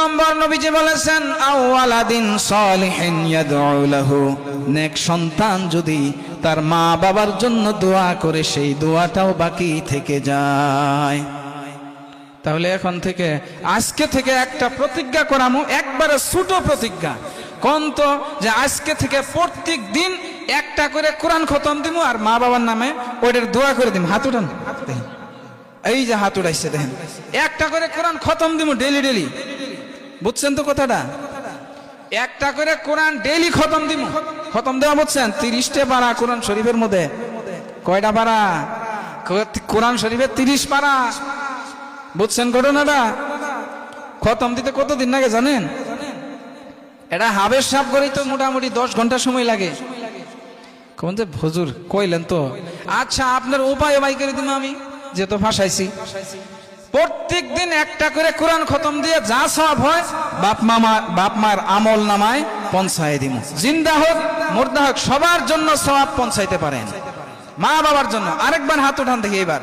নম্বর নবীজি বলেছেন আওয়ালাদিন সালিহিন ইয়াদউ লাহু, নেক সন্তান যদি তার মা বাবার জন্য দোয়া করে সেই দোয়াটাও বাকি থেকে যায়। তাহলে এখন থেকে আজকে থেকে একটা প্রতিজ্ঞা করামু, একবারে ছোট প্রতিজ্ঞা কোন তো, যে আজকে থেকে প্রত্যেক দিন একটা করে কোরআন খতম দিমু আর মা বাবার নামে ওইটার দোয়া করে দিমু। হাত উঠান, এই যে হাত উঠাইছে দেখেন, একটা করে কোরআন খতম দিমু ডেলি ডেলি। বুঝছেন তো কথাটা? একটা করে কোরআন ডেলি খতম দিমু। খতম দেওয়া বুঝছেন? 30টে পারা কোরআন শরীফের মধ্যে। কয়টা পারা? কোরআন শরীফের 30 পারা। বুঝছেন ঘটনাটা? খতম দিতে কতদিন লাগে জানেন? এটা হাবের সাপ করেই তো মোটামুটি 10 ঘন্টা সময় লাগে। কোন যে হুজুর কইলেন তো, আচ্ছা আপনার উপায় বাই করে দিন, আমি যেহেতু ভাসাইছি প্রত্যেক দিন একটা করে কোরআন খতম দিয়ে যা সওয়াব হয় বাপ মার আমল নামায় পৌঁছায় দিম। জিন্দা হোক মুর্দা হোক সবার জন্য সওয়াব পৌঁছাইতে পারেন, মা বাবার জন্য। আরেকবার হাত উঠান দেখি, এবার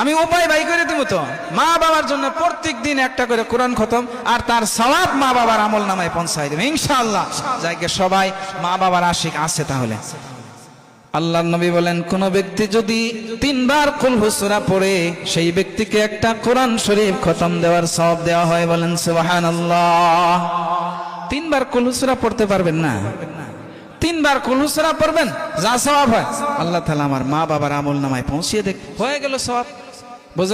আমি উপায় বাই করে দিব তো। মা বাবার জন্য প্রত্যেক দিন একটা করে কোরআন খতম আর তার সওয়াব মা বাবার আমল নামায় পৌঁছায় দেবে ইনশাআল্লাহ। যাইকে সবাই মা বাবার আশিক আছে। তাহলে আল্লাহর নবী বলেন, কোন ব্যক্তি যদি 3 বার কুল হু সূরা পড়ে সেই ব্যক্তিকে একটা কোরআন শরীফ খতম দেওয়ার সওয়াব দেওয়া হয়। বলেন সুবহানাল্লাহ। 3 বার কুল হু সূরা পড়তে পারবেন না? 3 বার কুল হু সূরা পড়বেন, যা সওয়াব হয় আল্লাহ তাআলা আমার মা বাবার আমল নামায় পৌঁছিয়ে দেখ, হয়ে গেল সওয়াব।